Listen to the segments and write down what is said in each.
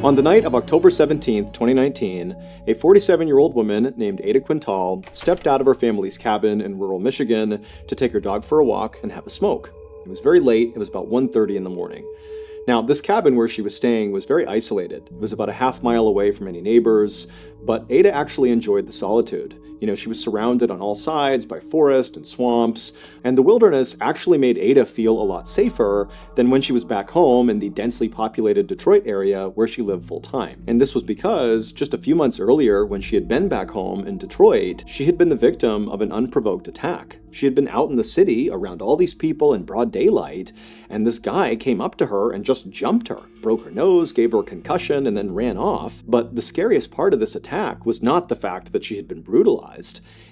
On the night of October 17th, 2019, a 47-year-old woman named Ada Quintal stepped out of her family's cabin in rural Michigan to take her dog for a walk and have a smoke. It was very late, it was about 1:30 in the morning. Now, this cabin where she was staying was very isolated. It was about a half-mile away from any neighbors, but Ada actually enjoyed the solitude. She was surrounded on all sides by forest and swamps, and the wilderness actually made Ada feel a lot safer than when she was back home in the densely populated Detroit area where she lived full-time. And this was because just a few months earlier, when she had been back home in Detroit, she had been the victim of an unprovoked attack. She had been out in the city around all these people in broad daylight, and this guy came up to her and just jumped her, broke her nose, gave her a concussion, and then ran off. But the scariest part of this attack was not the fact that she had been brutalized.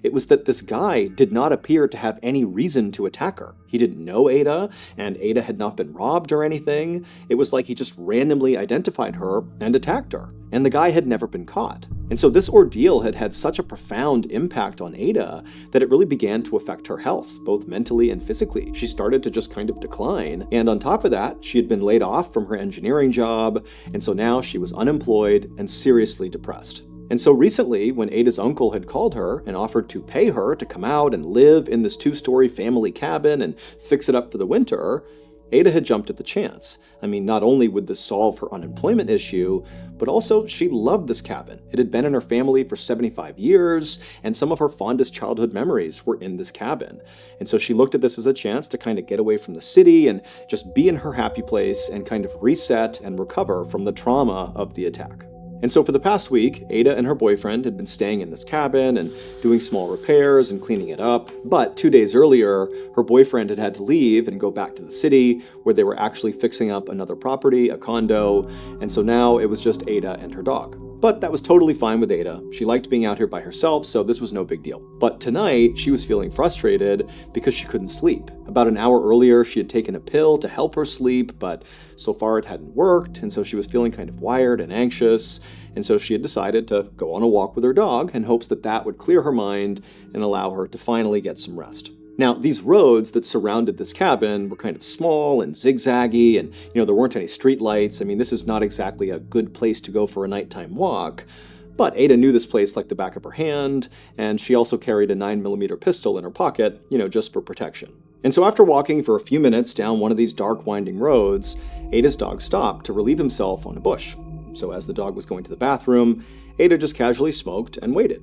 It was that this guy did not appear to have any reason to attack her. He didn't know Ada, and Ada had not been robbed or anything. It was like he just randomly identified her and attacked her. And the guy had never been caught. And so this ordeal had had such a profound impact on Ada that it really began to affect her health, both mentally and physically. She started to just kind of decline. And on top of that, she had been laid off from her engineering job, and so now she was unemployed and seriously depressed. And so recently, when Ada's uncle had called her and offered to pay her to come out and live in this 2-story family cabin and fix it up for the winter, Ada had jumped at the chance. I mean, not only would this solve her unemployment issue, but also she loved this cabin. It had been in her family for 75 years, and some of her fondest childhood memories were in this cabin. And so she looked at this as a chance to kind of get away from the city and just be in her happy place and kind of reset and recover from the trauma of the attack. And so for the past week, Ada and her boyfriend had been staying in this cabin and doing small repairs and cleaning it up. But 2 days earlier, her boyfriend had had to leave and go back to the city where they were actually fixing up another property, a condo. And so now it was just Ada and her dog. But that was totally fine with Ada. She liked being out here by herself, so this was no big deal. But tonight, she was feeling frustrated because she couldn't sleep. About an hour earlier, she had taken a pill to help her sleep, but so far it hadn't worked, and so she was feeling kind of wired and anxious, and so she had decided to go on a walk with her dog in hopes that that would clear her mind and allow her to finally get some rest. Now, these roads that surrounded this cabin were kind of small and zigzaggy, and there weren't any street lights. I mean, this is not exactly a good place to go for a nighttime walk. But Ada knew this place like the back of her hand, and she also carried a 9mm pistol in her pocket, just for protection. And so after walking for a few minutes down one of these dark winding roads, Ada's dog stopped to relieve himself on a bush. So as the dog was going to the bathroom, Ada just casually smoked and waited.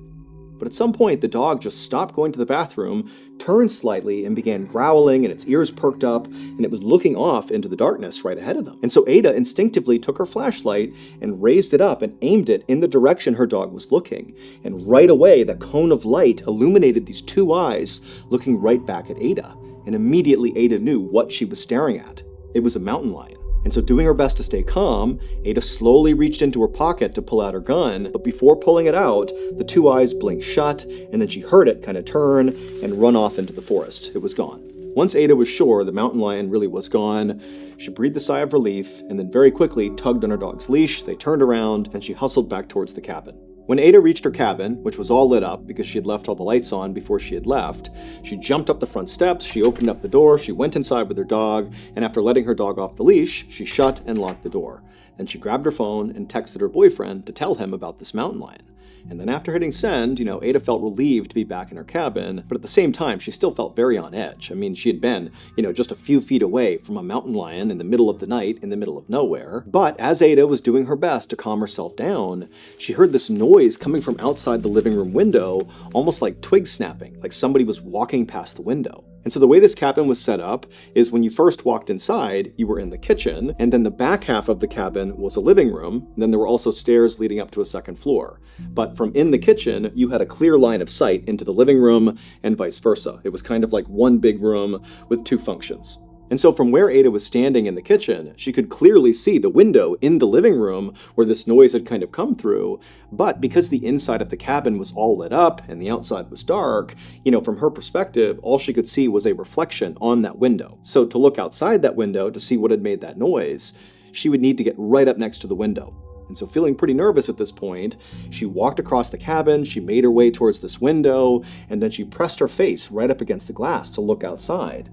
But at some point, the dog just stopped going to the bathroom, turned slightly, and began growling, and its ears perked up, and it was looking off into the darkness right ahead of them. And so Ada instinctively took her flashlight and raised it up and aimed it in the direction her dog was looking. And right away, the cone of light illuminated these 2 eyes looking right back at Ada. And immediately Ada knew what she was staring at. It was a mountain lion. And so doing her best to stay calm, Ada slowly reached into her pocket to pull out her gun, but before pulling it out, the 2 eyes blinked shut, and then she heard it kind of turn and run off into the forest. It was gone. Once Ada was sure the mountain lion really was gone, she breathed a sigh of relief, and then very quickly tugged on her dog's leash. They turned around, and she hustled back towards the cabin. When Ada reached her cabin, which was all lit up because she had left all the lights on before she had left, she jumped up the front steps, she opened up the door, she went inside with her dog, and after letting her dog off the leash, she shut and locked the door. Then she grabbed her phone and texted her boyfriend to tell him about this mountain lion. And then after hitting send, Ada felt relieved to be back in her cabin, but at the same time, she still felt very on edge. I mean, she had been, just a few feet away from a mountain lion in the middle of the night, in the middle of nowhere. But as Ada was doing her best to calm herself down, she heard this noise coming from outside the living room window, almost like twig snapping, like somebody was walking past the window. And so the way this cabin was set up is when you first walked inside, you were in the kitchen, and then the back half of the cabin was a living room, and then there were also stairs leading up to a second floor. But from in the kitchen, you had a clear line of sight into the living room, and vice versa. It was kind of like one big room with 2 functions. And so from where Ada was standing in the kitchen, she could clearly see the window in the living room where this noise had kind of come through. But because the inside of the cabin was all lit up and the outside was dark, from her perspective, all she could see was a reflection on that window. So to look outside that window to see what had made that noise, she would need to get right up next to the window. And so feeling pretty nervous at this point, she walked across the cabin, she made her way towards this window, and then she pressed her face right up against the glass to look outside.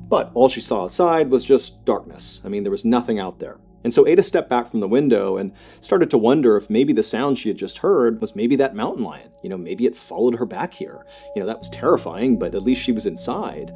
But all she saw outside was just darkness. I mean, there was nothing out there. And so Ada stepped back from the window and started to wonder if maybe the sound she had just heard was maybe that mountain lion. Maybe it followed her back here. That was terrifying, but at least she was inside.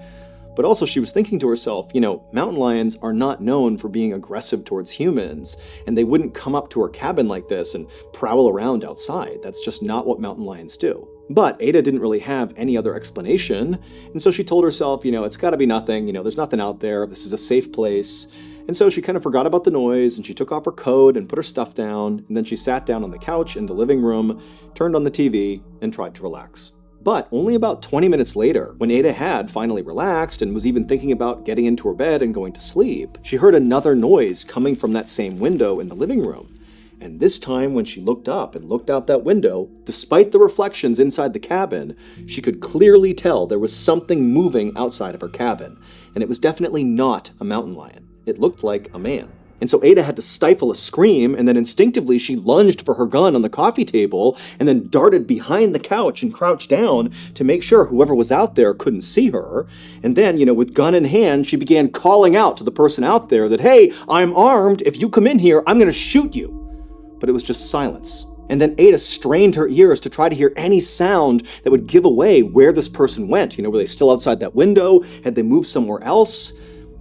But also she was thinking to herself, mountain lions are not known for being aggressive towards humans, and they wouldn't come up to her cabin like this and prowl around outside. That's just not what mountain lions do. But Ada didn't really have any other explanation, and so she told herself, it's gotta be nothing, there's nothing out there, this is a safe place. And so she kind of forgot about the noise, and she took off her coat and put her stuff down, and then she sat down on the couch in the living room, turned on the TV, and tried to relax. But only about 20 minutes later, when Ada had finally relaxed and was even thinking about getting into her bed and going to sleep, she heard another noise coming from that same window in the living room. And this time, when she looked up and looked out that window, despite the reflections inside the cabin, she could clearly tell there was something moving outside of her cabin. And it was definitely not a mountain lion. It looked like a man. And so Ada had to stifle a scream, and then instinctively she lunged for her gun on the coffee table and then darted behind the couch and crouched down to make sure whoever was out there couldn't see her. And then, with gun in hand, she began calling out to the person out there that, "Hey, I'm armed. If you come in here, I'm going to shoot you." But it was just silence. And then Ada strained her ears to try to hear any sound that would give away where this person went. Were they still outside that window? Had they moved somewhere else?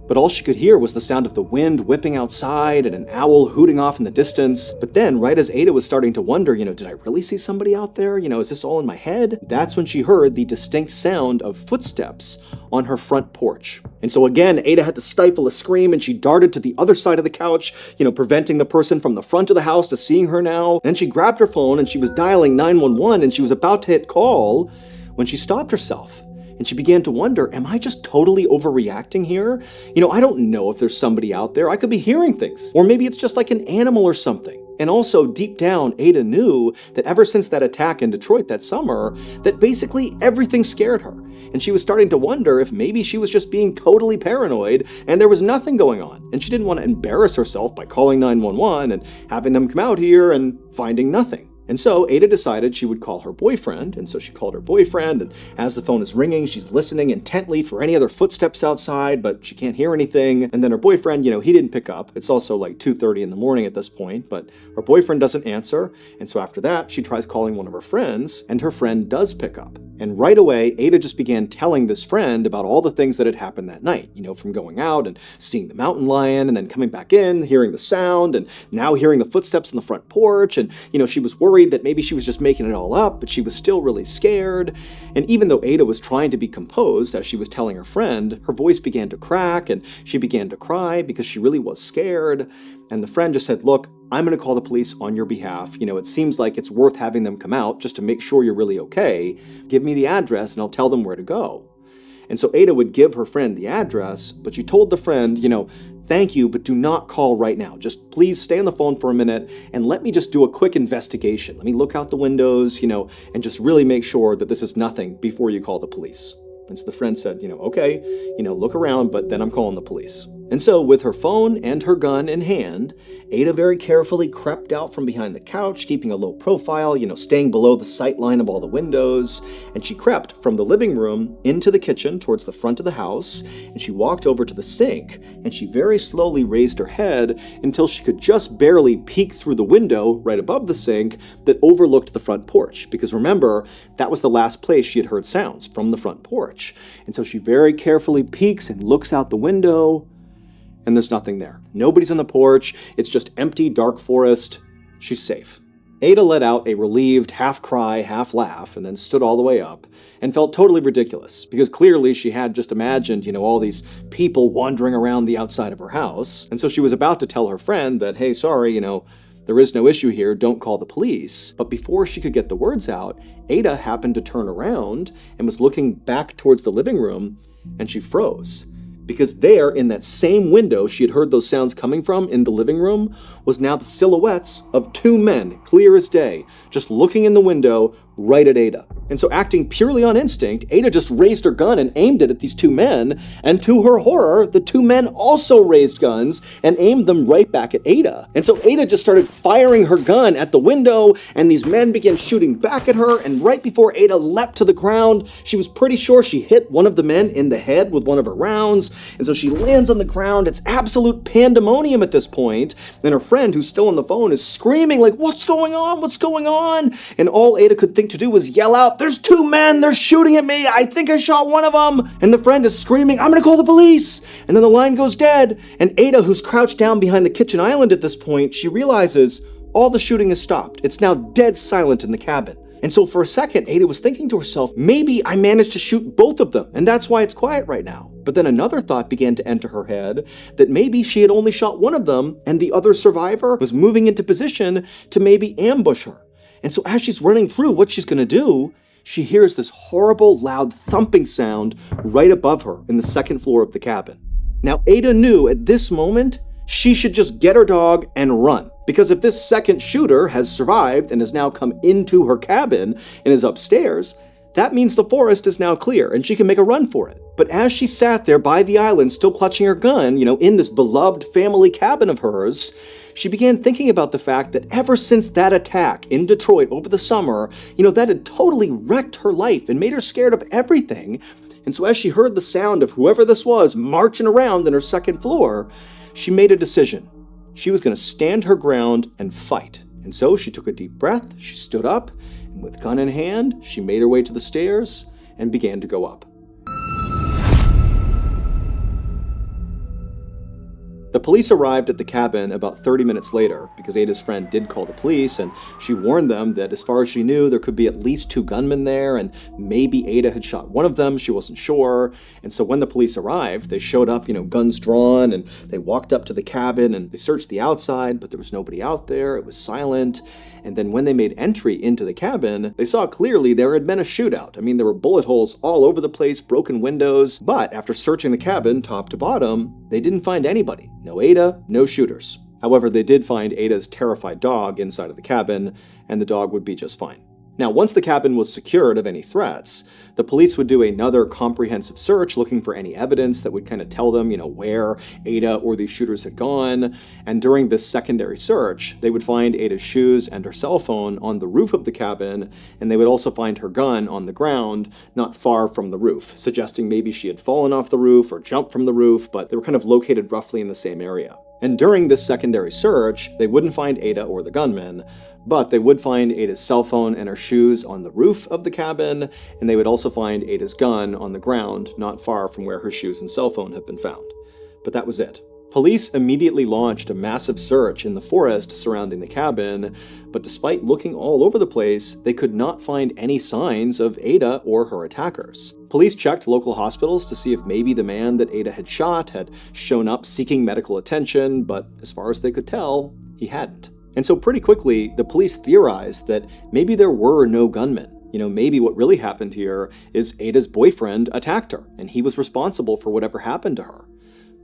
But all she could hear was the sound of the wind whipping outside and an owl hooting off in the distance. But then, right as Ada was starting to wonder, did I really see somebody out there? Is this all in my head? That's when she heard the distinct sound of footsteps on her front porch. And so again, Ada had to stifle a scream, and she darted to the other side of the couch, preventing the person from the front of the house to seeing her now. Then she grabbed her phone and she was dialing 911, and she was about to hit call when she stopped herself. And she began to wonder, am I just totally overreacting here? I don't know if there's somebody out there. I could be hearing things. Or maybe it's just like an animal or something. And also, deep down, Ada knew that ever since that attack in Detroit that summer, that basically everything scared her. And she was starting to wonder if maybe she was just being totally paranoid and there was nothing going on. And she didn't want to embarrass herself by calling 911 and having them come out here and finding nothing. And so Ada decided she would call her boyfriend, and so she called her boyfriend, and as the phone is ringing, she's listening intently for any other footsteps outside, but she can't hear anything. And then her boyfriend, he didn't pick up. It's also like 2:30 in the morning at this point, but her boyfriend doesn't answer. And so after that, she tries calling one of her friends, and her friend does pick up. And right away, Ada just began telling this friend about all the things that had happened that night, from going out and seeing the mountain lion, and then coming back in, hearing the sound, and now hearing the footsteps on the front porch. And, she was worried that maybe she was just making it all up, but she was still really scared. And even though Ada was trying to be composed as she was telling her friend, her voice began to crack and she began to cry because she really was scared. And the friend just said, "Look, I'm going to call the police on your behalf. It seems like it's worth having them come out just to make sure you're really okay. Give me the address and I'll tell them where to go." And so Ada would give her friend the address, but she told the friend, "Thank you, but do not call right now. Just please stay on the phone for a minute and let me just do a quick investigation. Let me look out the windows, and just really make sure that this is nothing before you call the police." And so the friend said, "Okay, look around, but then I'm calling the police." And so, with her phone and her gun in hand, Ada very carefully crept out from behind the couch, keeping a low profile, staying below the sight line of all the windows. And she crept from the living room into the kitchen towards the front of the house, and she walked over to the sink, and she very slowly raised her head until she could just barely peek through the window right above the sink that overlooked the front porch. Because remember, that was the last place she had heard sounds, from the front porch. And so she very carefully peeks and looks out the window, and there's nothing there. Nobody's on the porch. It's just empty, dark forest. She's safe. Ada let out a relieved half cry, half laugh, and then stood all the way up and felt totally ridiculous because clearly she had just imagined, all these people wandering around the outside of her house. And so she was about to tell her friend that, "Hey, sorry, there is no issue here, don't call the police." But before she could get the words out, Ada happened to turn around and was looking back towards the living room, and she froze. Because there, in that same window she had heard those sounds coming from in the living room, was now the silhouettes of two men, clear as day, just looking in the window right at Ada. And so, acting purely on instinct, Ada just raised her gun and aimed it at these two men, and to her horror, the two men also raised guns and aimed them right back at Ada. And so Ada just started firing her gun at the window, and these men began shooting back at her, and right before Ada leapt to the ground, she was pretty sure she hit one of the men in the head with one of her rounds, and so she lands on the ground. It's absolute pandemonium at this point, and her friend, who's still on the phone, is screaming like, "What's going on? What's going on?" And all Ada could think to do was yell out, "There's two men, they're shooting at me, I think I shot one of them." And the friend is screaming, "I'm gonna call the police." And then the line goes dead, and Ada, who's crouched down behind the kitchen island at this point, she realizes all the shooting has stopped. It's now dead silent in the cabin. And so for a second, Ada was thinking to herself, maybe I managed to shoot both of them, and that's why it's quiet right now. But then another thought began to enter her head, that maybe she had only shot one of them, and the other survivor was moving into position to maybe ambush her. And so as she's running through what she's gonna do, she hears this horrible, loud thumping sound right above her in the second floor of the cabin. Now, Ada knew at this moment she should just get her dog and run. Because if this second shooter has survived and has now come into her cabin and is upstairs, that means the forest is now clear and she can make a run for it. But as she sat there by the island, still clutching her gun, in this beloved family cabin of hers, she began thinking about the fact that ever since that attack in Detroit over the summer, that had totally wrecked her life and made her scared of everything. And so as she heard the sound of whoever this was marching around in her second floor, she made a decision. She was going to stand her ground and fight. And so she took a deep breath, she stood up, and with gun in hand, she made her way to the stairs and began to go up. The police arrived at the cabin about 30 minutes later because Ada's friend did call the police, and she warned them that as far as she knew, there could be at least two gunmen there, and maybe Ada had shot one of them, she wasn't sure. And so when the police arrived, they showed up, guns drawn, and they walked up to the cabin and they searched the outside, but there was nobody out there, it was silent. And then when they made entry into the cabin, they saw clearly there had been a shootout. I mean, there were bullet holes all over the place, broken windows, but after searching the cabin top to bottom, they didn't find anybody. No Ada, no shooters. However, they did find Ada's terrified dog inside of the cabin, and the dog would be just fine. Now, once the cabin was secured of any threats, the police would do another comprehensive search looking for any evidence that would kind of tell them, where Ada or these shooters had gone. And during this secondary search, they would find Ada's shoes and her cell phone on the roof of the cabin, and they would also find her gun on the ground not far from the roof, suggesting maybe she had fallen off the roof or jumped from the roof, but they were kind of located roughly in the same area. And during this secondary search, they wouldn't find Ada or the gunman, but they would find Ada's cell phone and her shoes on the roof of the cabin, and they would also find Ada's gun on the ground not far from where her shoes and cell phone had been found. But that was it. Police immediately launched a massive search in the forest surrounding the cabin, but despite looking all over the place, they could not find any signs of Ada or her attackers. Police checked local hospitals to see if maybe the man that Ada had shot had shown up seeking medical attention, but as far as they could tell, he hadn't. And so pretty quickly, the police theorized that maybe there were no gunmen. Maybe what really happened here is Ada's boyfriend attacked her, and he was responsible for whatever happened to her.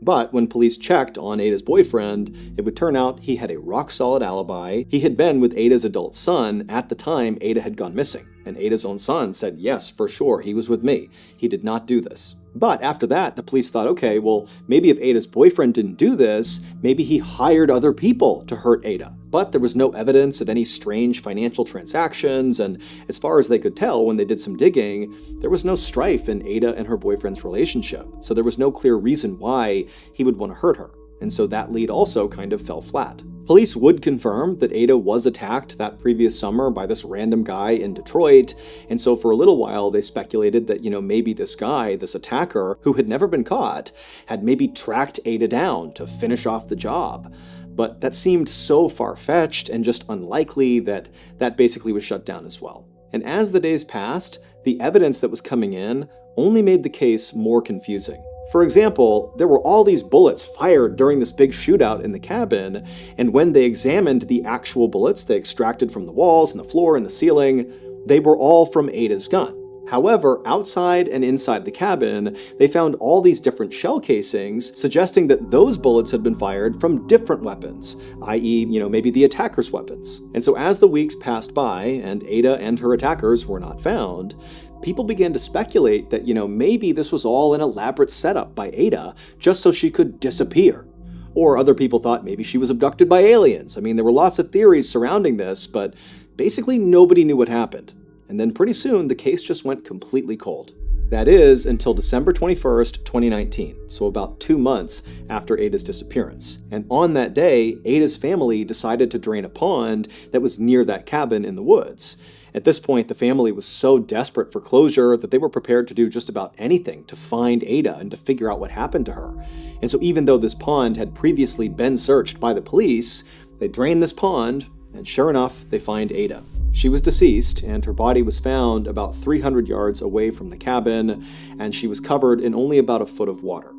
But when police checked on Ada's boyfriend, it would turn out he had a rock-solid alibi. He had been with Ada's adult son at the time Ada had gone missing. And Ada's own son said, yes, for sure, he was with me. He did not do this. But after that, the police thought, okay, well, maybe if Ada's boyfriend didn't do this, maybe he hired other people to hurt Ada. But there was no evidence of any strange financial transactions, and as far as they could tell when they did some digging, there was no strife in Ada and her boyfriend's relationship. So there was no clear reason why he would want to hurt her. And so that lead also kind of fell flat. Police would confirm that Ada was attacked that previous summer by this random guy in Detroit, and so for a little while they speculated that, maybe this guy, this attacker, who had never been caught, had maybe tracked Ada down to finish off the job. But that seemed so far-fetched and just unlikely that that basically was shut down as well. And as the days passed, the evidence that was coming in only made the case more confusing. For example, there were all these bullets fired during this big shootout in the cabin, and when they examined the actual bullets they extracted from the walls and the floor and the ceiling, they were all from Ada's gun. However, outside and inside the cabin, they found all these different shell casings, suggesting that those bullets had been fired from different weapons, i.e., maybe the attacker's weapons. And so as the weeks passed by and Ada and her attackers were not found, people began to speculate that, maybe this was all an elaborate setup by Ada just so she could disappear. Or other people thought maybe she was abducted by aliens. I mean, there were lots of theories surrounding this, but basically nobody knew what happened. And then pretty soon, the case just went completely cold. That is, until December 21st, 2019, so about 2 months after Ada's disappearance. And on that day, Ada's family decided to drain a pond that was near that cabin in the woods. At this point, the family was so desperate for closure that they were prepared to do just about anything to find Ada and to figure out what happened to her. And so even though this pond had previously been searched by the police, they drained this pond, and sure enough, they find Ada. She was deceased, and her body was found about 300 yards away from the cabin, and she was covered in only about a foot of water.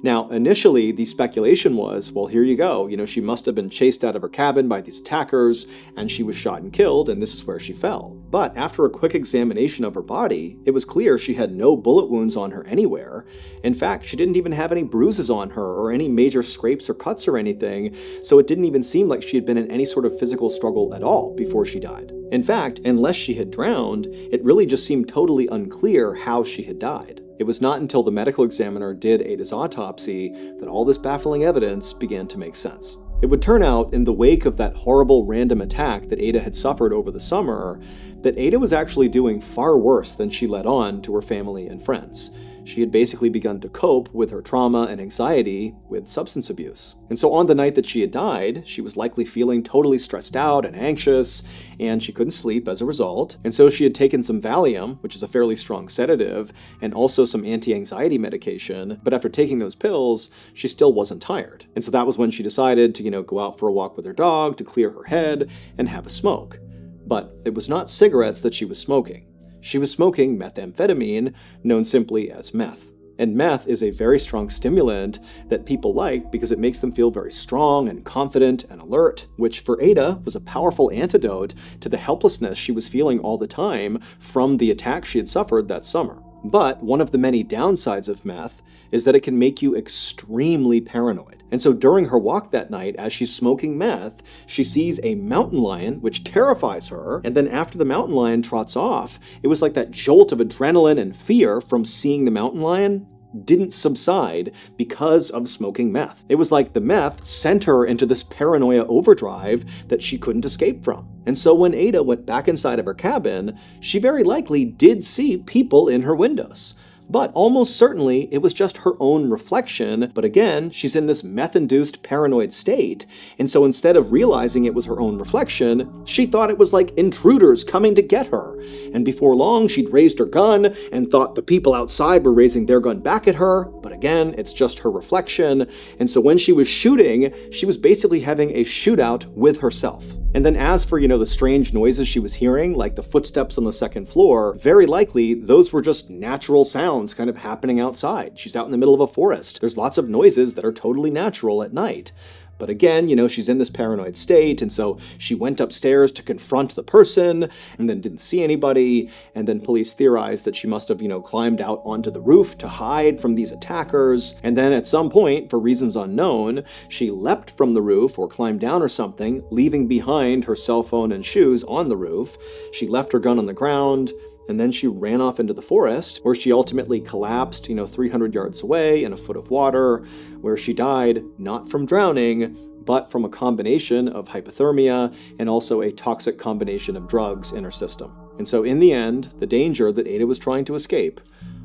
Now, initially, the speculation was, well, here you go, she must have been chased out of her cabin by these attackers, and she was shot and killed, and this is where she fell. But after a quick examination of her body, it was clear she had no bullet wounds on her anywhere. In fact, she didn't even have any bruises on her, or any major scrapes or cuts or anything, so it didn't even seem like she had been in any sort of physical struggle at all before she died. In fact, unless she had drowned, it really just seemed totally unclear how she had died. It was not until the medical examiner did Ada's autopsy that all this baffling evidence began to make sense. It would turn out, in the wake of that horrible random attack that Ada had suffered over the summer, that Ada was actually doing far worse than she let on to her family and friends. She had basically begun to cope with her trauma and anxiety with substance abuse. And so on the night that she had died, she was likely feeling totally stressed out and anxious, and she couldn't sleep as a result. And so she had taken some Valium, which is a fairly strong sedative, and also some anti-anxiety medication, but after taking those pills, she still wasn't tired. And so that was when she decided to, go out for a walk with her dog, to clear her head, and have a smoke. But it was not cigarettes that she was smoking. She was smoking methamphetamine, known simply as meth. And meth is a very strong stimulant that people like because it makes them feel very strong and confident and alert, which for Ada was a powerful antidote to the helplessness she was feeling all the time from the attack she had suffered that summer. But one of the many downsides of meth is that it can make you extremely paranoid. And so during her walk that night, as she's smoking meth, she sees a mountain lion, which terrifies her, and then after the mountain lion trots off, it was like that jolt of adrenaline and fear from seeing the mountain lion didn't subside because of smoking meth. It was like the meth sent her into this paranoia overdrive that she couldn't escape from. And so when Ada went back inside of her cabin, she very likely did see people in her windows. But almost certainly it was just her own reflection, but again, she's in this meth-induced paranoid state, and so instead of realizing it was her own reflection, she thought it was like intruders coming to get her. And before long, she'd raised her gun and thought the people outside were raising their gun back at her, but again, it's just her reflection. And so when she was shooting, she was basically having a shootout with herself. And then as for, the strange noises she was hearing, like the footsteps on the second floor, very likely those were just natural sounds kind of happening outside. She's out in the middle of a forest. There's lots of noises that are totally natural at night. But again, she's in this paranoid state, and so she went upstairs to confront the person, and then didn't see anybody, and then police theorized that she must have, climbed out onto the roof to hide from these attackers, and then at some point, for reasons unknown, she leapt from the roof or climbed down or something, leaving behind her cell phone and shoes on the roof. She left her gun on the ground, and then she ran off into the forest, where she ultimately collapsed, 300 yards away in a foot of water, where she died not from drowning, but from a combination of hypothermia and also a toxic combination of drugs in her system. And so in the end, the danger that Ada was trying to escape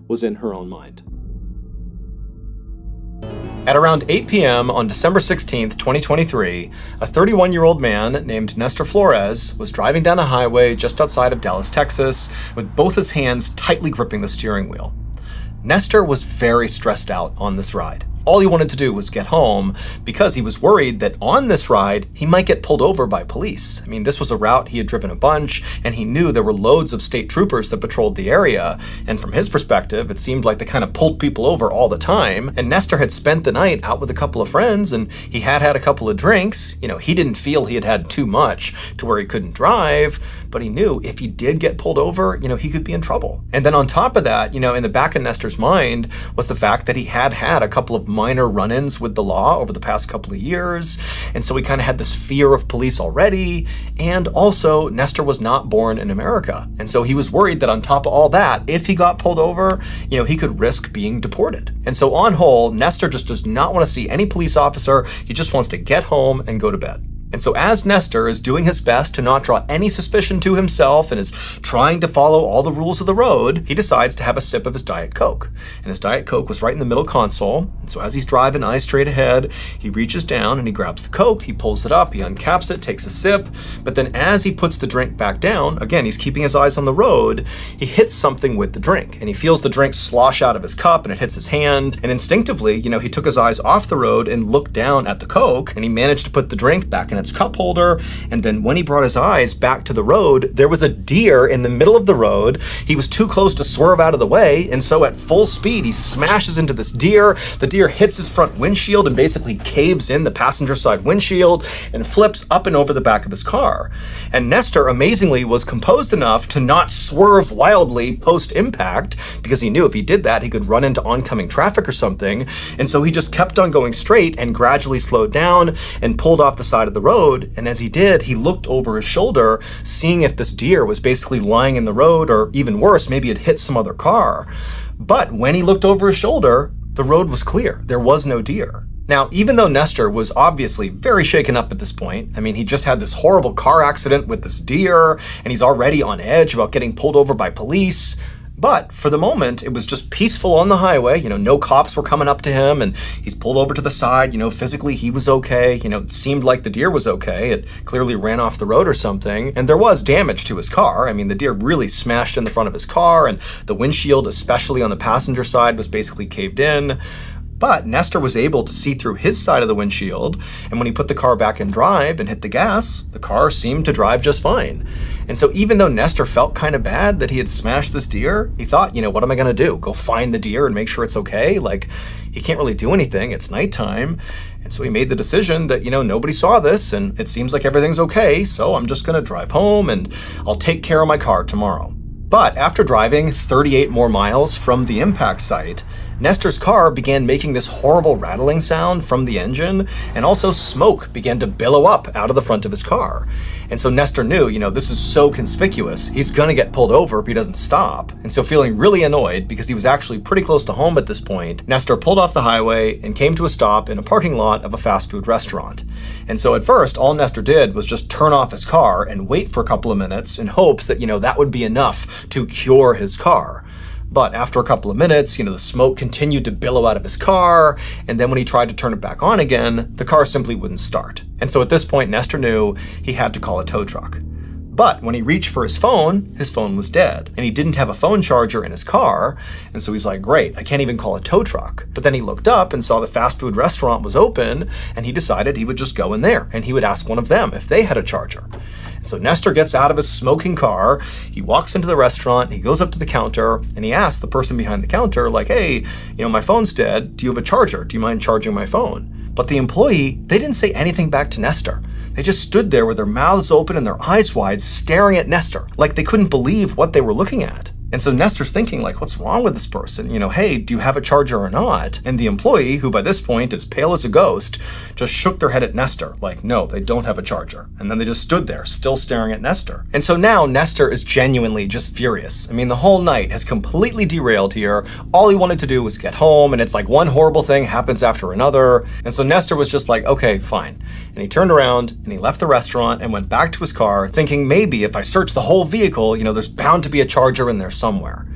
was in her own mind. At around 8 p.m. on December 16th, 2023, a 31-year-old man named Nestor Flores was driving down a highway just outside of Dallas, Texas, with both his hands tightly gripping the steering wheel. Nestor was very stressed out on this ride. All he wanted to do was get home because he was worried that on this ride, he might get pulled over by police. I mean, this was a route he had driven a bunch, and he knew there were loads of state troopers that patrolled the area. And from his perspective, it seemed like they kind of pulled people over all the time. And Nestor had spent the night out with a couple of friends, and he had had a couple of drinks. He didn't feel he had had too much to where he couldn't drive, but he knew if he did get pulled over, he could be in trouble. And then on top of that, in the back of Nestor's mind was the fact that he had had a couple of minor run-ins with the law over the past couple of years, and so he kind of had this fear of police already, and also Nestor was not born in America, and so he was worried that on top of all that, if he got pulled over, he could risk being deported. And so on whole, Nestor just does not want to see any police officer. He just wants to get home and go to bed. And so as Nestor is doing his best to not draw any suspicion to himself and is trying to follow all the rules of the road, he decides to have a sip of his Diet Coke. And his Diet Coke was right in the middle console. And so as he's driving eyes straight ahead, he reaches down and he grabs the Coke, he pulls it up, he uncaps it, takes a sip. But then as he puts the drink back down, again, he's keeping his eyes on the road, he hits something with the drink. And he feels the drink slosh out of his cup and it hits his hand. And instinctively, he took his eyes off the road and looked down at the Coke, and he managed to put the drink back in its cup holder. And then when he brought his eyes back to the road, there was a deer in the middle of the road. He was too close to swerve out of the way, and so at full speed he smashes into this deer. The deer hits his front windshield and basically caves in the passenger side windshield and flips up and over the back of his car. And Nestor amazingly was composed enough to not swerve wildly post-impact, because he knew if he did that he could run into oncoming traffic or something. And so he just kept on going straight and gradually slowed down and pulled off the side of the road. And as he did, he looked over his shoulder, seeing if this deer was basically lying in the road, or even worse, maybe it hit some other car. But when he looked over his shoulder, the road was clear. There was no deer. Now, even though Nestor was obviously very shaken up at this point, he just had this horrible car accident with this deer, and he's already on edge about getting pulled over by police. But for the moment, it was just peaceful on the highway. No cops were coming up to him, and he's pulled over to the side. Physically he was okay. It seemed like the deer was okay. It clearly ran off the road or something. And there was damage to his car. The deer really smashed in the front of his car, and the windshield, especially on the passenger side, was basically caved in. But Nestor was able to see through his side of the windshield, and when he put the car back in drive and hit the gas, the car seemed to drive just fine. And so even though Nestor felt kind of bad that he had smashed this deer, he thought, what am I going to do? Go find the deer and make sure it's okay? He can't really do anything. It's nighttime. And so he made the decision that, nobody saw this, and it seems like everything's okay, so I'm just going to drive home and I'll take care of my car tomorrow. But after driving 38 more miles from the impact site, Nestor's car began making this horrible rattling sound from the engine, and also smoke began to billow up out of the front of his car. And so Nestor knew, this is so conspicuous, he's gonna get pulled over if he doesn't stop. And so feeling really annoyed, because he was actually pretty close to home at this point, Nestor pulled off the highway and came to a stop in a parking lot of a fast food restaurant. And so at first, all Nestor did was just turn off his car and wait for a couple of minutes in hopes that, that would be enough to cure his car. But after a couple of minutes, the smoke continued to billow out of his car, and then when he tried to turn it back on again, the car simply wouldn't start. And so at this point, Nestor knew he had to call a tow truck. But when he reached for his phone was dead, and he didn't have a phone charger in his car, and so he's like, great, I can't even call a tow truck. But then he looked up and saw the fast food restaurant was open, and he decided he would just go in there, and he would ask one of them if they had a charger. And so Nestor gets out of his smoking car, he walks into the restaurant, he goes up to the counter, and he asks the person behind the counter, hey, my phone's dead, do you have a charger? Do you mind charging my phone? But the employee, they didn't say anything back to Nestor. They just stood there with their mouths open and their eyes wide, staring at Nestor, like they couldn't believe what they were looking at. And so Nestor's thinking, what's wrong with this person? Hey, do you have a charger or not? And the employee, who by this point is pale as a ghost, just shook their head at Nestor, no, they don't have a charger. And then they just stood there, still staring at Nestor. And so now Nestor is genuinely just furious. The whole night has completely derailed here. All he wanted to do was get home, and it's like one horrible thing happens after another. And so Nestor was just okay, fine. And he turned around and he left the restaurant and went back to his car, thinking maybe if I search the whole vehicle, there's bound to be a charger in there somewhere.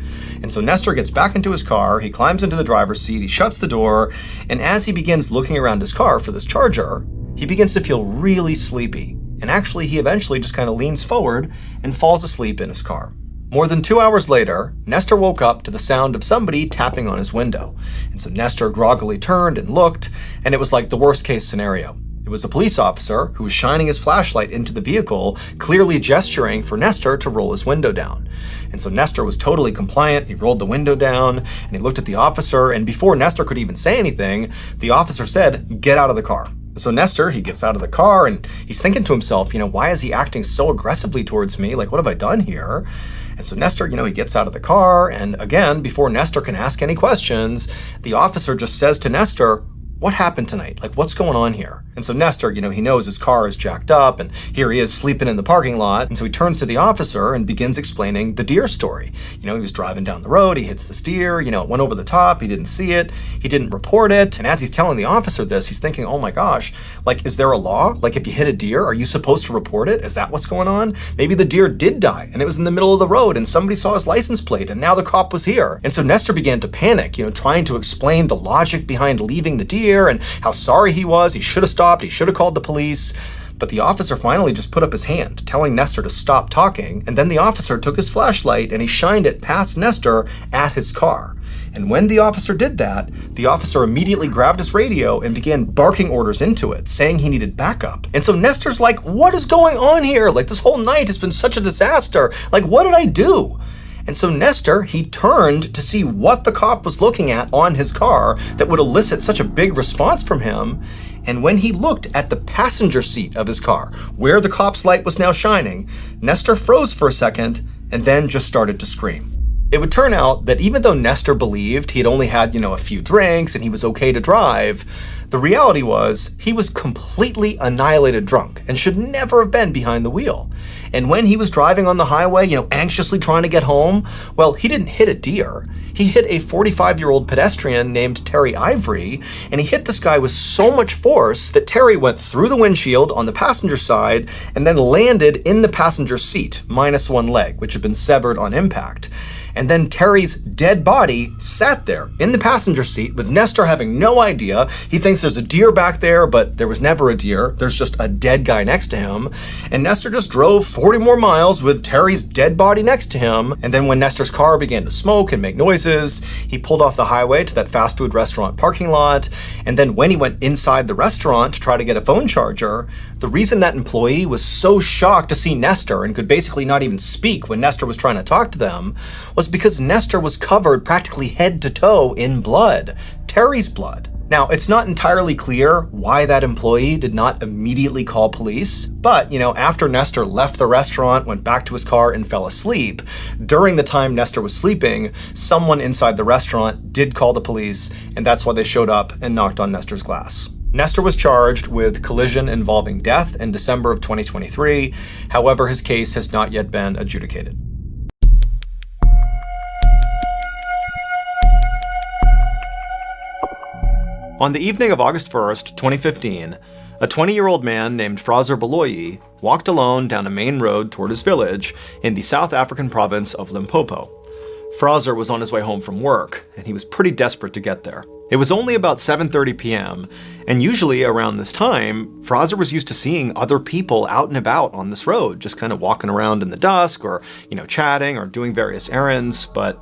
And so Nestor gets back into his car, he climbs into the driver's seat, he shuts the door, and as he begins looking around his car for this charger, he begins to feel really sleepy. And actually, he eventually just kind of leans forward and falls asleep in his car. More than 2 hours later, Nestor woke up to the sound of somebody tapping on his window. And so Nestor groggily turned and looked, and it was like the worst case scenario. It was a police officer who was shining his flashlight into the vehicle, clearly gesturing for Nestor to roll his window down. And so Nestor was totally compliant. He rolled the window down and he looked at the officer, and before Nestor could even say anything, the officer said, "Get out of the car." The So Nestor, he gets out of the car and he's thinking to himself, why is he acting so aggressively towards me? Like, what have I done here? And so Nestor, he gets out of the car, and again, before Nestor can ask any questions, the officer just says to Nestor, what happened tonight? Like, what's going on here? And so Nestor, he knows his car is jacked up, and here he is sleeping in the parking lot. And so he turns to the officer and begins explaining the deer story. He was driving down the road, he hits this deer, it went over the top, he didn't see it, he didn't report it. And as he's telling the officer this, he's thinking, oh my gosh, like, is there a law? Like, if you hit a deer, are you supposed to report it? Is that what's going on? Maybe the deer did die, and it was in the middle of the road, and somebody saw his license plate, and now the cop was here. And so Nestor began to panic, trying to explain the logic behind leaving the deer, and how sorry he was, he should have stopped, he should have called the police. But the officer finally just put up his hand, telling Nestor to stop talking, and then the officer took his flashlight and he shined it past Nestor at his car. And when the officer did that, the officer immediately grabbed his radio and began barking orders into it, saying he needed backup. And so Nestor's like, what is going on here? Like, this whole night has been such a disaster. Like, what did I do? And so Nestor, he turned to see what the cop was looking at on his car that would elicit such a big response from him. And when he looked at the passenger seat of his car, where the cop's light was now shining, Nestor froze for a second and then just started to scream. It would turn out that even though Nestor believed he had only had, a few drinks and he was okay to drive, the reality was he was completely annihilated drunk and should never have been behind the wheel. And when he was driving on the highway, anxiously trying to get home, well, he didn't hit a deer. He hit a 45-year-old pedestrian named Terry Ivory, and he hit this guy with so much force that Terry went through the windshield on the passenger side and then landed in the passenger seat, minus one leg, which had been severed on impact. And then Terry's dead body sat there in the passenger seat with Nestor having no idea. He thinks there's a deer back there, but there was never a deer. There's just a dead guy next to him. And Nestor just drove 40 more miles with Terry's dead body next to him. And then when Nestor's car began to smoke and make noises, he pulled off the highway to that fast food restaurant parking lot. And then when he went inside the restaurant to try to get a phone charger, the reason that employee was so shocked to see Nestor and could basically not even speak when Nestor was trying to talk to them was because Nestor was covered practically head to toe in blood, Terry's blood. Now, it's not entirely clear why that employee did not immediately call police, but, after Nestor left the restaurant, went back to his car, and fell asleep, during the time Nestor was sleeping, someone inside the restaurant did call the police, and that's why they showed up and knocked on Nestor's glass. Nestor was charged with collision involving death in December of 2023. However, his case has not yet been adjudicated. On the evening of August 1st, 2015, a 20-year-old man named Fraser Baloyi walked alone down a main road toward his village in the South African province of Limpopo. Fraser was on his way home from work, and he was pretty desperate to get there. It was only about 7:30 p.m., and usually around this time, Fraser was used to seeing other people out and about on this road, just kind of walking around in the dusk or, chatting or doing various errands, but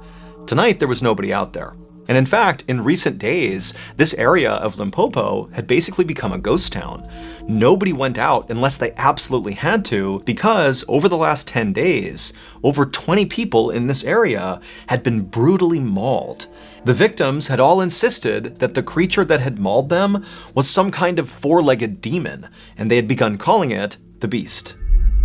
tonight there was nobody out there. And in fact, in recent days, this area of Limpopo had basically become a ghost town. Nobody went out unless they absolutely had to, because over the last 10 days, over 20 people in this area had been brutally mauled. The victims had all insisted that the creature that had mauled them was some kind of four-legged demon, and they had begun calling it the Beast.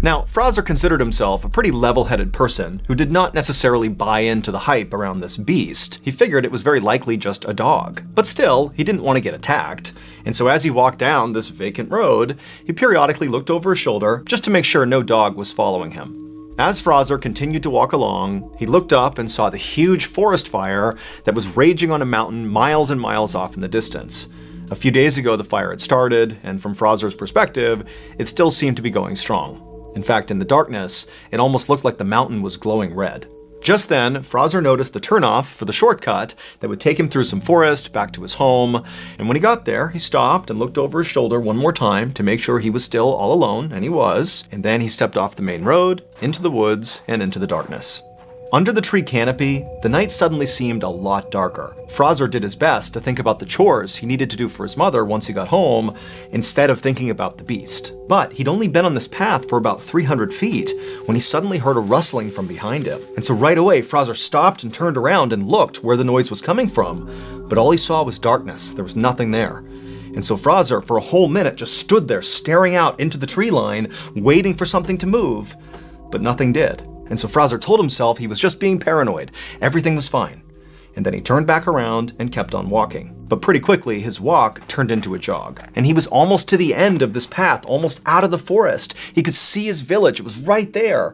Now, Fraser considered himself a pretty level-headed person who did not necessarily buy into the hype around this beast. He figured it was very likely just a dog. But still, he didn't want to get attacked, and so as he walked down this vacant road, he periodically looked over his shoulder just to make sure no dog was following him. As Fraser continued to walk along, he looked up and saw the huge forest fire that was raging on a mountain miles and miles off in the distance. A few days ago, the fire had started, and from Fraser's perspective, it still seemed to be going strong. In fact, in the darkness, it almost looked like the mountain was glowing red. Just then, Fraser noticed the turnoff for the shortcut that would take him through some forest back to his home, and when he got there, he stopped and looked over his shoulder one more time to make sure he was still all alone, and he was, and then he stepped off the main road, into the woods, and into the darkness. Under the tree canopy, the night suddenly seemed a lot darker. Fraser did his best to think about the chores he needed to do for his mother once he got home, instead of thinking about the beast. But he'd only been on this path for about 300 feet when he suddenly heard a rustling from behind him. And so right away, Fraser stopped and turned around and looked where the noise was coming from. But all he saw was darkness. There was nothing there. And so Fraser, for a whole minute, just stood there staring out into the tree line, waiting for something to move, but nothing did. And so Fraser told himself he was just being paranoid. Everything was fine. And then he turned back around and kept on walking. But pretty quickly, his walk turned into a jog. And he was almost to the end of this path, almost out of the forest. He could see his village. It was right there,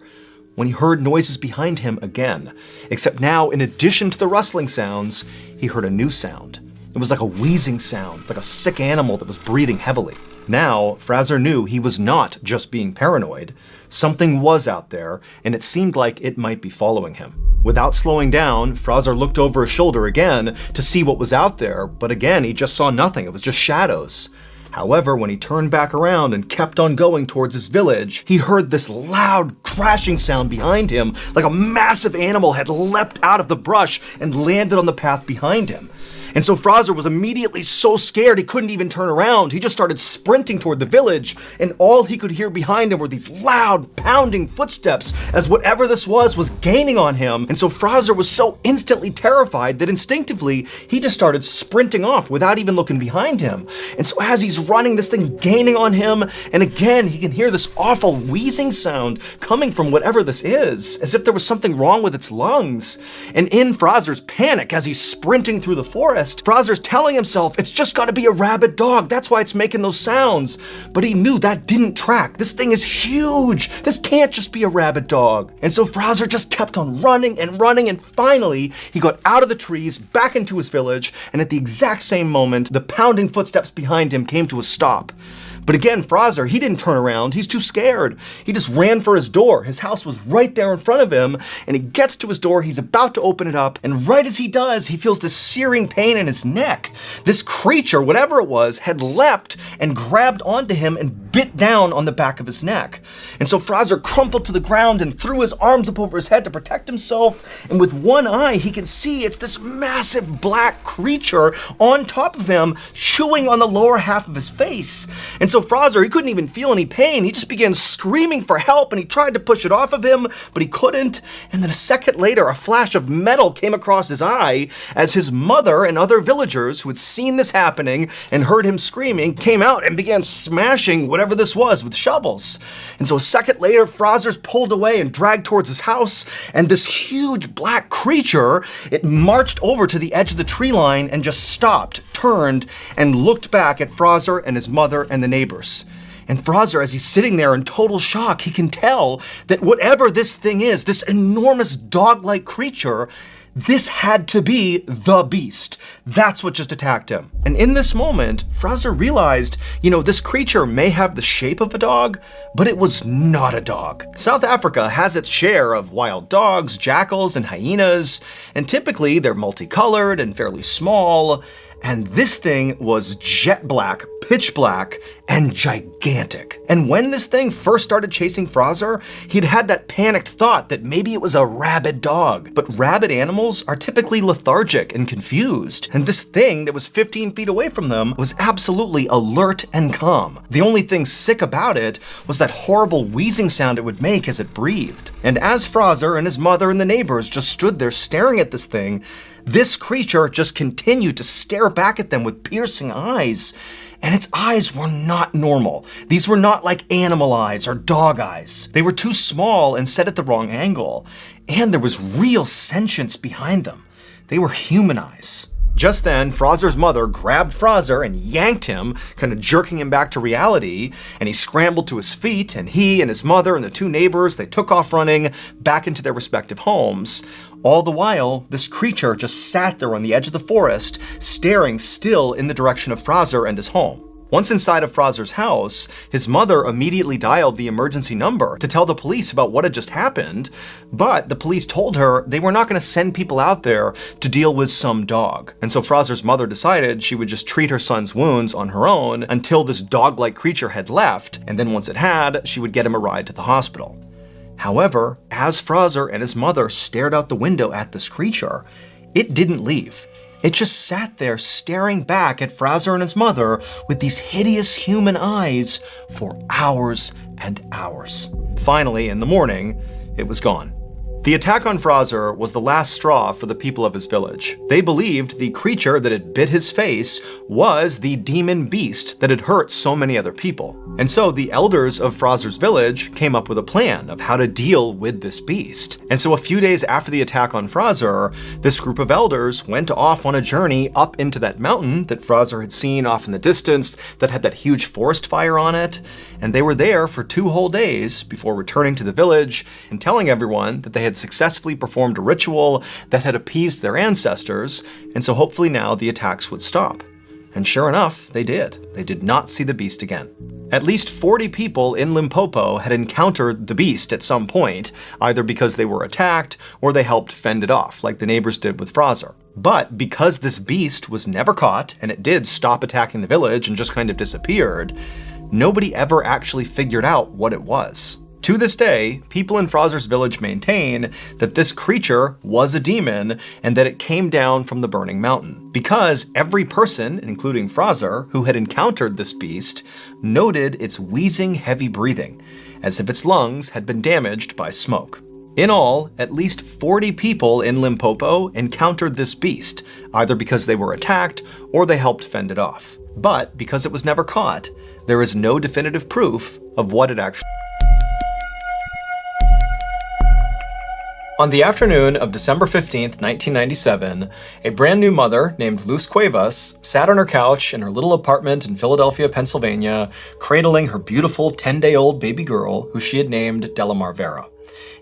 when he heard noises behind him again. Except now, in addition to the rustling sounds, he heard a new sound. It was like a wheezing sound, like a sick animal that was breathing heavily. Now, Fraser knew he was not just being paranoid. Something was out there, and it seemed like it might be following him. Without slowing down, Fraser looked over his shoulder again to see what was out there, but again, he just saw nothing. It was just shadows. However, when he turned back around and kept on going towards his village, he heard this loud crashing sound behind him, like a massive animal had leapt out of the brush and landed on the path behind him. And so Fraser was immediately so scared he couldn't even turn around. He just started sprinting toward the village, and all he could hear behind him were these loud, pounding footsteps as whatever this was gaining on him. And so Fraser was so instantly terrified that instinctively he just started sprinting off without even looking behind him. And so as he's running, this thing's gaining on him, and again he can hear this awful wheezing sound coming from whatever this is, as if there was something wrong with its lungs. And in Fraser's panic, as he's sprinting through the forest, Fraser's telling himself it's just gotta be a rabid dog, that's why it's making those sounds. But he knew that didn't track. This thing is huge. This can't just be a rabid dog. And so Fraser just kept on running, and finally he got out of the trees, back into his village, and at the exact same moment, the pounding footsteps behind him came to a stop. But again, Fraser, he didn't turn around. He's too scared. He just ran for his door. His house was right there in front of him, and he gets to his door. He's about to open it up, and right as he does, he feels this searing pain in his neck. This creature, whatever it was, had leapt and grabbed onto him and bit down on the back of his neck. And so Fraser crumpled to the ground and threw his arms up over his head to protect himself, and with one eye, he can see it's this massive black creature on top of him, chewing on the lower half of his face. And so Fraser, he couldn't even feel any pain. He just began screaming for help, and he tried to push it off of him, but he couldn't. And then a second later, a flash of metal came across his eye as his mother and other villagers who had seen this happening and heard him screaming came out and began smashing whatever this was with shovels. And so a second later, Fraser's pulled away and dragged towards his house, and this huge black creature, it marched over to the edge of the tree line and just stopped, turned, and looked back at Fraser and his mother and the neighbors. And Fraser, as he's sitting there in total shock, he can tell that whatever this thing is, this enormous dog-like creature, this had to be the beast. That's what just attacked him. And in this moment, Fraser realized, this creature may have the shape of a dog, but it was not a dog. South Africa has its share of wild dogs, jackals, and hyenas, and typically they're multicolored and fairly small. And this thing was jet black, pitch black, and gigantic. And when this thing first started chasing Fraser, he'd had that panicked thought that maybe it was a rabid dog. But rabid animals are typically lethargic and confused. And this thing that was 15 feet away from them was absolutely alert and calm. The only thing sick about it was that horrible wheezing sound it would make as it breathed. And as Fraser and his mother and the neighbors just stood there staring at this thing, this creature just continued to stare back at them with piercing eyes. And its eyes were not normal. These were not like animal eyes or dog eyes. They were too small and set at the wrong angle. And there was real sentience behind them. They were human eyes. Just then, Fraser's mother grabbed Fraser and yanked him, kind of jerking him back to reality, and he scrambled to his feet, and he and his mother and the two neighbors, they took off running back into their respective homes. All the while, this creature just sat there on the edge of the forest, staring still in the direction of Fraser and his home. Once inside of Fraser's house, his mother immediately dialed the emergency number to tell the police about what had just happened, but the police told her they were not going to send people out there to deal with some dog. And so Fraser's mother decided she would just treat her son's wounds on her own until this dog-like creature had left, and then once it had, she would get him a ride to the hospital. However, as Fraser and his mother stared out the window at this creature, it didn't leave. It just sat there staring back at Fraser and his mother with these hideous human eyes for hours and hours. Finally, in the morning, it was gone. The attack on Fraser was the last straw for the people of his village. They believed the creature that had bit his face was the demon beast that had hurt so many other people. And so the elders of Fraser's village came up with a plan of how to deal with this beast. And so a few days after the attack on Fraser, this group of elders went off on a journey up into that mountain that Fraser had seen off in the distance that had that huge forest fire on it. And they were there for 2 whole days before returning to the village and telling everyone that they had successfully performed a ritual that had appeased their ancestors, and so hopefully now the attacks would stop. And sure enough, they did. They did not see the beast again. At least 40 people in Limpopo had encountered the beast at some point, either because they were attacked or they helped fend it off, like the neighbors did with Fraser. But because this beast was never caught, and it did stop attacking the village and just kind of disappeared, nobody ever actually figured out what it was. To this day, people in Fraser's village maintain that this creature was a demon and that it came down from the burning mountain, because every person, including Fraser, who had encountered this beast, noted its wheezing, heavy breathing, as if its lungs had been damaged by smoke. In all, at least 40 people in Limpopo encountered this beast, either because they were attacked or they helped fend it off. But because it was never caught, there is no definitive proof of what it actually. On the afternoon of December 15th, 1997, a brand new mother named Luz Cuevas sat on her couch in her little apartment in Philadelphia, Pennsylvania, cradling her beautiful 10-day-old baby girl who she had named Delamar Vera.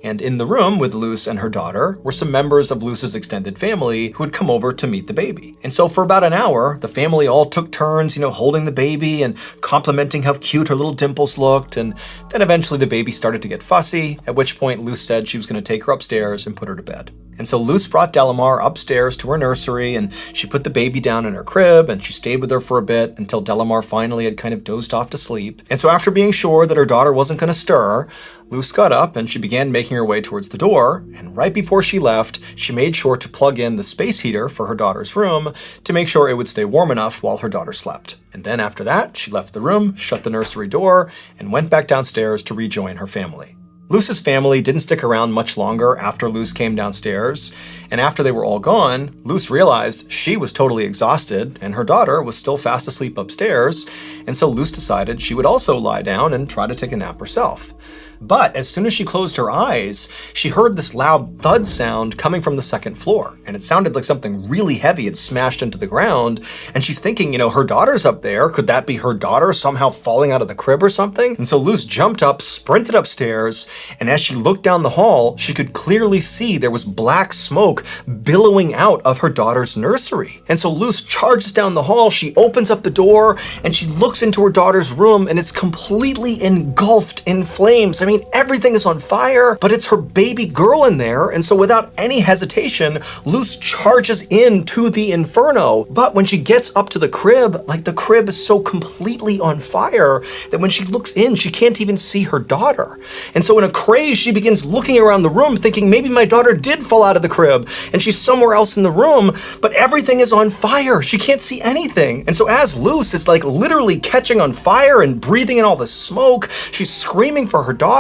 And in the room with Luz and her daughter were some members of Luz's extended family who had come over to meet the baby. And so for about an hour, the family all took turns, holding the baby and complimenting how cute her little dimples looked. And then eventually the baby started to get fussy, at which point Luz said she was going to take her upstairs and put her to bed. And so Luz brought Delamar upstairs to her nursery, and she put the baby down in her crib, and she stayed with her for a bit until Delamar finally had kind of dozed off to sleep. And so after being sure that her daughter wasn't going to stir, Luz got up and she began making her way towards the door, and right before she left, she made sure to plug in the space heater for her daughter's room to make sure it would stay warm enough while her daughter slept. And then after that, she left the room, shut the nursery door, and went back downstairs to rejoin her family. Luz's family didn't stick around much longer after Luz came downstairs, and after they were all gone, Luz realized she was totally exhausted and her daughter was still fast asleep upstairs, and so Luz decided she would also lie down and try to take a nap herself. But as soon as she closed her eyes, she heard this loud thud sound coming from the second floor, and it sounded like something really heavy had smashed into the ground, and she's thinking, her daughter's up there. Could that be her daughter somehow falling out of the crib or something? And so Luz jumped up, sprinted upstairs, and as she looked down the hall, she could clearly see there was black smoke billowing out of her daughter's nursery. And so Luz charges down the hall, she opens up the door, and she looks into her daughter's room, and it's completely engulfed in flames. Everything is on fire, but it's her baby girl in there, and so without any hesitation, Luz charges into the inferno. But when she gets up to the crib, the crib is so completely on fire that when she looks in, she can't even see her daughter. And so in a craze, she begins looking around the room, thinking maybe my daughter did fall out of the crib, and she's somewhere else in the room, but everything is on fire. She can't see anything. And so as Luz is literally catching on fire and breathing in all the smoke, she's screaming for her daughter.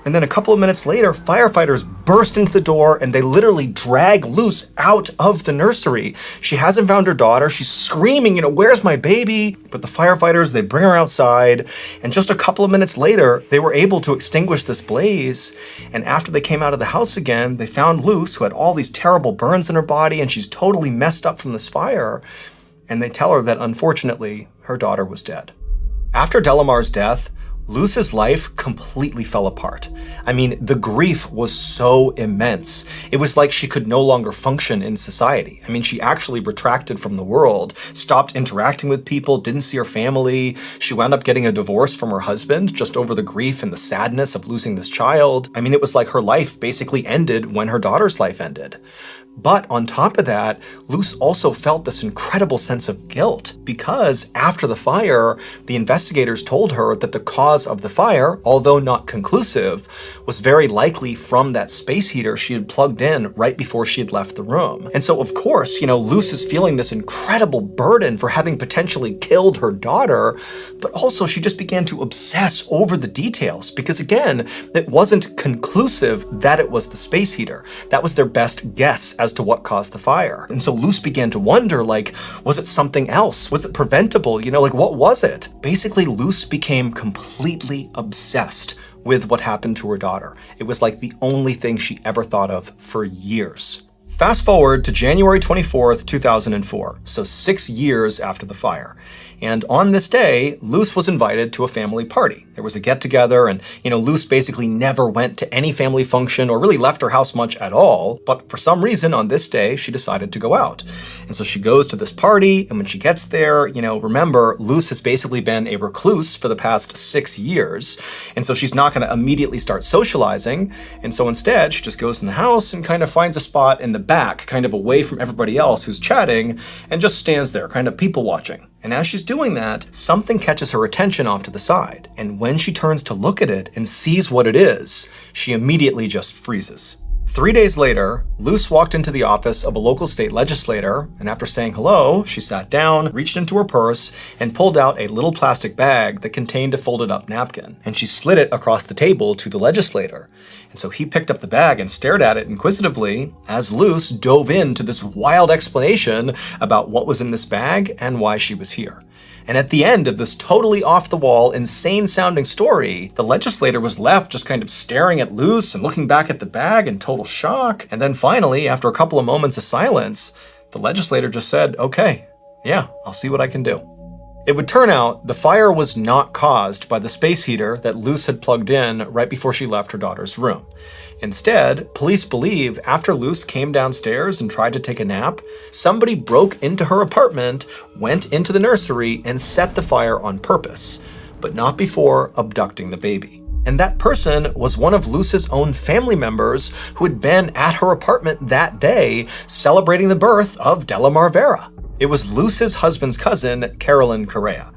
And then a couple of minutes later, firefighters burst into the door and they literally drag Luz out of the nursery. She hasn't found her daughter. She's screaming, where's my baby? But the firefighters, they bring her outside, and just a couple of minutes later, they were able to extinguish this blaze. And after they came out of the house again, they found Luz, who had all these terrible burns in her body, and she's totally messed up from this fire. And they tell her that unfortunately, her daughter was dead. After Delamar's death, Luz's life completely fell apart. The grief was so immense. It was like she could no longer function in society. She actually retracted from the world, stopped interacting with people, didn't see her family. She wound up getting a divorce from her husband just over the grief and the sadness of losing this child. It was like her life basically ended when her daughter's life ended. But on top of that, Luce also felt this incredible sense of guilt because after the fire, the investigators told her that the cause of the fire, although not conclusive, was very likely from that space heater she had plugged in right before she had left the room. And so of course, Luce is feeling this incredible burden for having potentially killed her daughter, but also she just began to obsess over the details because again, it wasn't conclusive that it was the space heater. That was their best guess as to what caused the fire. And so Luce began to wonder, was it something else? Was it preventable? What was it? Basically, Luce became completely obsessed with what happened to her daughter. It was like the only thing she ever thought of for years. Fast forward to January 24th, 2004, so 6 years after the fire. And on this day, Luce was invited to a family party. There was a get-together, and, Luce basically never went to any family function or really left her house much at all. But for some reason, on this day, she decided to go out. And so she goes to this party, and when she gets there, remember, Luce has basically been a recluse for the past 6 years. And so she's not going to immediately start socializing. And so instead, she just goes in the house and kind of finds a spot in the back, kind of away from everybody else who's chatting, and just stands there, kind of people watching. And as she's doing that, something catches her attention off to the side. And when she turns to look at it and sees what it is, she immediately just freezes. 3 days later, Luce walked into the office of a local state legislator, and after saying hello, she sat down, reached into her purse, and pulled out a little plastic bag that contained a folded up napkin. And she slid it across the table to the legislator. And so he picked up the bag and stared at it inquisitively as Luce dove into this wild explanation about what was in this bag and why she was here. And at the end of this totally off-the-wall, insane-sounding story, the legislator was left just kind of staring at Luce and looking back at the bag in total shock. And then finally, after a couple of moments of silence, the legislator just said, "Okay, yeah, I'll see what I can do." It would turn out the fire was not caused by the space heater that Luce had plugged in right before she left her daughter's room. Instead, police believe after Luce came downstairs and tried to take a nap, somebody broke into her apartment, went into the nursery, and set the fire on purpose, but not before abducting the baby. And that person was one of Luce's own family members who had been at her apartment that day celebrating the birth of Delamar Vera. It was Luce's husband's cousin, Carolyn Correa.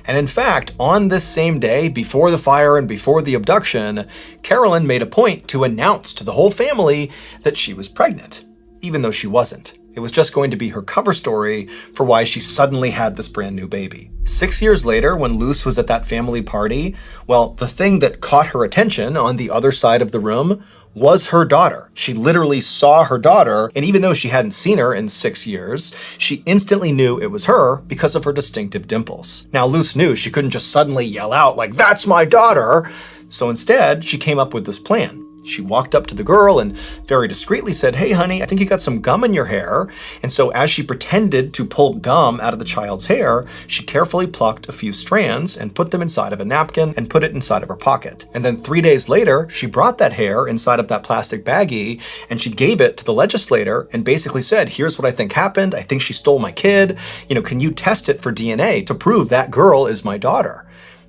And in fact, on this same day, before the fire and before the abduction, Carolyn made a point to announce to the whole family that she was pregnant, even though she wasn't. It was just going to be her cover story for why she suddenly had this brand new baby. 6 years later, when Luce was at that family party, well, the thing that caught her attention on the other side of the room was her daughter. She literally saw her daughter, and even though she hadn't seen her in 6 years, she instantly knew it was her because of her distinctive dimples. Now, Luce knew she couldn't just suddenly yell out like, "That's my daughter!" So instead, she came up with this plan. She walked up to the girl and very discreetly said, "Hey honey, I think you got some gum in your hair." And so as she pretended to pull gum out of the child's hair, she carefully plucked a few strands and put them inside of a napkin and put it inside of her pocket. And then 3 days later, she brought that hair inside of that plastic baggie and she gave it to the legislator and basically said, "Here's what I think happened. I think she stole my kid. Can you test it for DNA to prove that girl is my daughter?"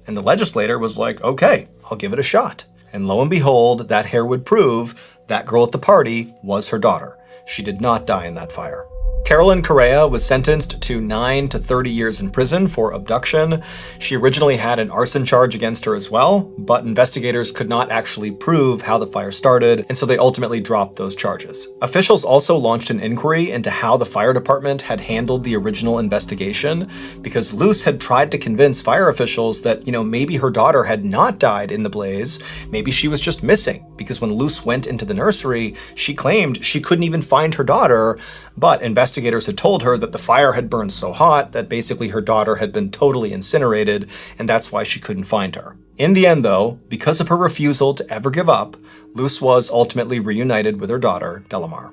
And the legislator was like, "Okay, I'll give it a shot." And lo and behold, that hair would prove that girl at the party was her daughter. She did not die in that fire. Carolyn Correa was sentenced to 9 to 30 years in prison for abduction. She originally had an arson charge against her as well, but investigators could not actually prove how the fire started, and so they ultimately dropped those charges. Officials also launched an inquiry into how the fire department had handled the original investigation, because Luce had tried to convince fire officials that, maybe her daughter had not died in the blaze, maybe she was just missing, because when Luce went into the nursery, she claimed she couldn't even find her daughter, but investigators had told her that the fire had burned so hot that basically her daughter had been totally incinerated, and that's why she couldn't find her. In the end, though, because of her refusal to ever give up, Luce was ultimately reunited with her daughter, Delamar.